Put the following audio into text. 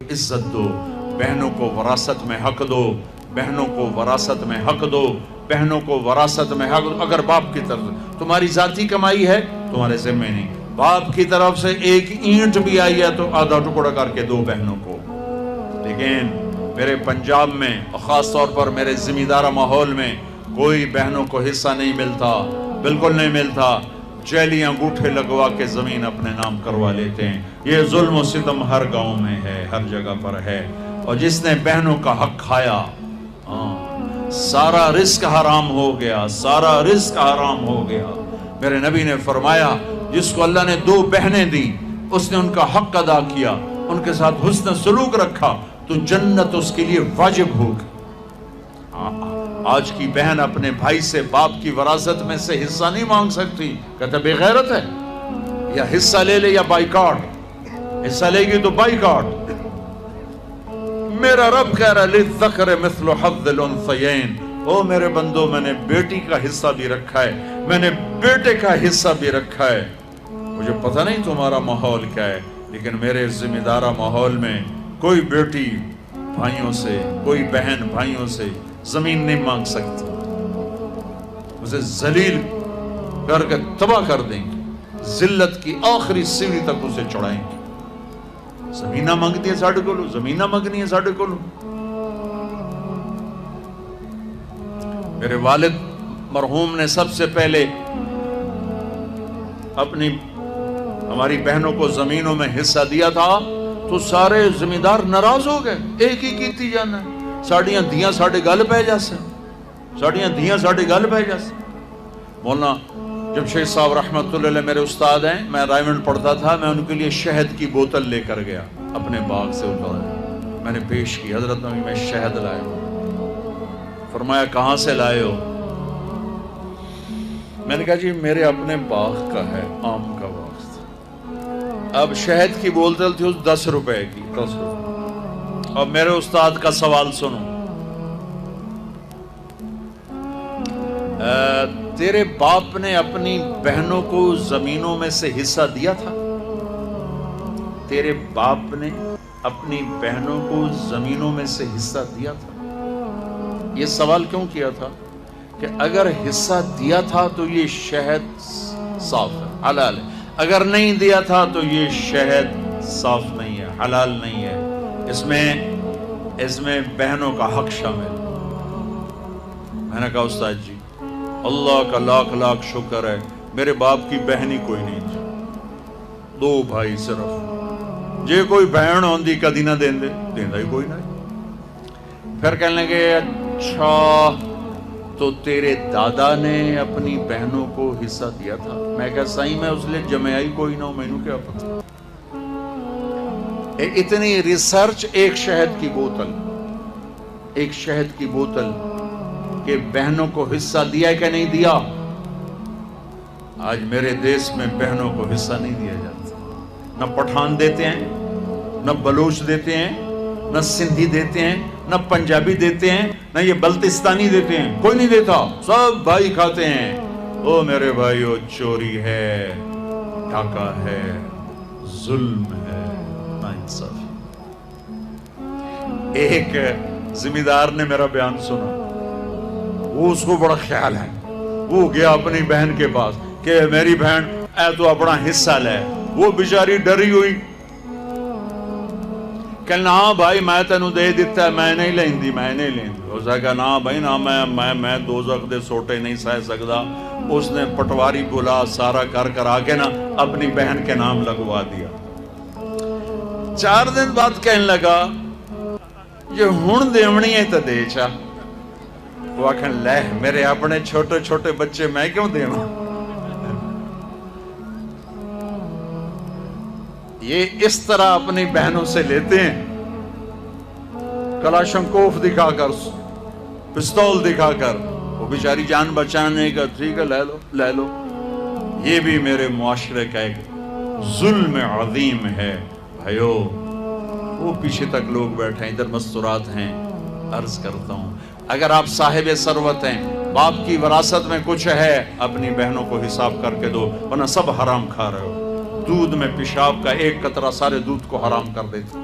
عزت دو، بہنوں کو وراثت میں حق دو، بہنوں کو وراثت میں حق دو، بہنوں کو وراثت میں حق دو۔ اگر باپ کی طرف تمہاری ذاتی کمائی ہے تمہارے ذمہ نہیں، باپ کی طرف سے ایک اینٹ بھی آئی ہے تو آدھا ٹکڑا کر کے دو بہنوں کو۔ لیکن میرے پنجاب میں اور خاص طور پر میرے زمیندارہ ماحول میں کوئی بہنوں کو حصہ نہیں ملتا، بالکل نہیں ملتا۔ جیلی انگوٹھے لگوا کے زمین اپنے نام کروا لیتے ہیں۔ یہ ظلم و ستم ہر گاؤں میں ہے، ہر جگہ پر ہے۔ اور جس نے بہنوں کا حق کھایا سارا رزق حرام ہو گیا، سارا رزق حرام ہو گیا۔ میرے نبی نے فرمایا جس کو اللہ نے 2 بہنیں دی، اس نے ان کا حق ادا کیا، ان کے ساتھ حسن سلوک رکھا تو جنت اس کے لیے واجب ہوگی۔ آج کی بہن اپنے بھائی سے باپ کی وراثت میں سے حصہ نہیں مانگ سکتی، کہتا بے غیرت ہے، یا حصہ لے لے یا بائیکاٹ، حصہ لے گی تو بائیکاٹ۔ میرا رب کہہ رہا للذکر مثل حظ الانثیین، او میرے بندو میں نے بیٹی کا حصہ بھی رکھا ہے، میں نے بیٹے کا حصہ بھی رکھا ہے۔ مجھے پتہ نہیں تمہارا ماحول کیا ہے، لیکن میرے ذمہ دارہ ماحول میں کوئی بیٹی بھائیوں سے، کوئی بہن بھائیوں سے زمین نہیں مانگ سکتی، اسے ذلیل کر کے تباہ کر دیں گے، ذلت کی آخری سیڑھی تک اسے چڑھائیں گے۔ زمینہ مانگتی ہے ساڑھے کو لو، زمینہ مانگنی ہے ساڑھے کو لو۔ میرے والد مرحوم نے سب سے پہلے اپنی ہماری بہنوں کو زمینوں میں حصہ دیا تھا تو سارے زمیندار ناراض ہو گئے، ایک ہی کیتی جانا ہے، ساڑیاں دیاں ساڑھے گل پہ جاسے، ساڑیاں دیاں ساڑھے گل پہ جاسے۔ مولانا جمشید صاحب رحمت اللہ علیہ میرے استاد ہیں، میں رائمنڈ پڑھتا تھا، میں ان کے لیے شہد کی بوتل لے کر گیا اپنے باغ سے اتارا، میں نے پیش کی، حضرت نبی میں شہد لائے ہوں۔ فرمایا کہاں سے لائے ہو؟ میں نے کہا جی میرے اپنے باغ کا ہے، آم کا باغ تھا۔ اب شہد کی بوتل تھی اس 10 روپے کی، 10 روپے۔ اور میرے استاد کا سوال سنو، تیرے باپ نے اپنی بہنوں کو زمینوں میں سے حصہ دیا تھا؟ تیرے باپ نے اپنی بہنوں کو زمینوں میں سے حصہ دیا تھا؟ یہ سوال کیوں کیا تھا کہ اگر حصہ دیا تھا تو یہ شہد صاف ہے، حلال ہے، اگر نہیں دیا تھا تو یہ شہد صاف نہیں ہے، حلال نہیں ہے، اس میں بہنوں کا حق شامل۔ میں نے کہا استاد جی اللہ کا لاکھ لاکھ شکر ہے میرے باپ کی بہن ہی کوئی نہیں تھی، 2 بھائی صرف، جے کوئی بہن ہوندی کدی نہ دین دے، دیندہ ہی کوئی نہیں۔ پھر کہنے لگے اچھا تو تیرے دادا نے اپنی بہنوں کو حصہ دیا تھا؟ میں کہا صحیح میں اس لیے جمعہ ہی کوئی نہ ہو، میں نے کیا پتہ۔ اتنی ریسرچ ایک شہد کی بوتل، ایک شہد کی بوتل کہ بہنوں کو حصہ دیا کہ نہیں دیا؟ آج میرے دیس میں بہنوں کو حصہ نہیں دیا جاتا، نہ پٹھان دیتے ہیں، نہ بلوچ دیتے ہیں، نہ سندھی دیتے ہیں، نہ پنجابی دیتے ہیں، نہ یہ بلتستانی دیتے ہیں، کوئی نہیں دیتا، سب بھائی کھاتے ہیں۔ او میرے بھائیو، چوری ہے، ڈھاکہ ہے، ظلم ہے، ناانصافی۔ ایک زمیندار نے میرا بیان سنا، وہ اس کو بڑا خیال ہے، وہ گیا اپنی بہن کے پاس کہ میری بہن اے تو اپنا حصہ لے۔ وہ بیچاری ڈری ہوئی، کہنا ہاں بھائی میں تینوں دے دیتا ہے، میں نہیں لیندی، میں نہیں لیندی۔ اس نے کہا نا بھائی نا، میں دوزخ دے سوٹے نہیں سہ سکتا۔ اس نے پٹواری بلا سارا کر آ کے نا اپنی بہن کے نام لگوا دیا۔ 4 دن بعد کہنے لگا یہ ہن دیونی ہے تو دے چا۔ وہ آکھن لے میرے اپنے چھوٹے چھوٹے بچے میں کیوں دیواں؟ یہ اس طرح اپنی بہنوں سے لیتے ہیں، کلاشنکوف دکھا کر، پستول دکھا کر، وہ بیچاری جان بچانے کا، ٹھیک ہے لے لو لے لو۔ یہ بھی میرے معاشرے کا ایک ظلم عظیم ہے بھائیو۔ وہ پیچھے تک لوگ بیٹھے ہیں، ادھر مستورات ہیں، عرض کرتا ہوں اگر آپ صاحب ثروت ہیں، باپ کی وراثت میں کچھ ہے، اپنی بہنوں کو حساب کر کے دو، ورنہ سب حرام کھا رہے ہو۔ دودھ میں پیشاب کا ایک قطرہ سارے دودھ کو حرام کر دیتے۔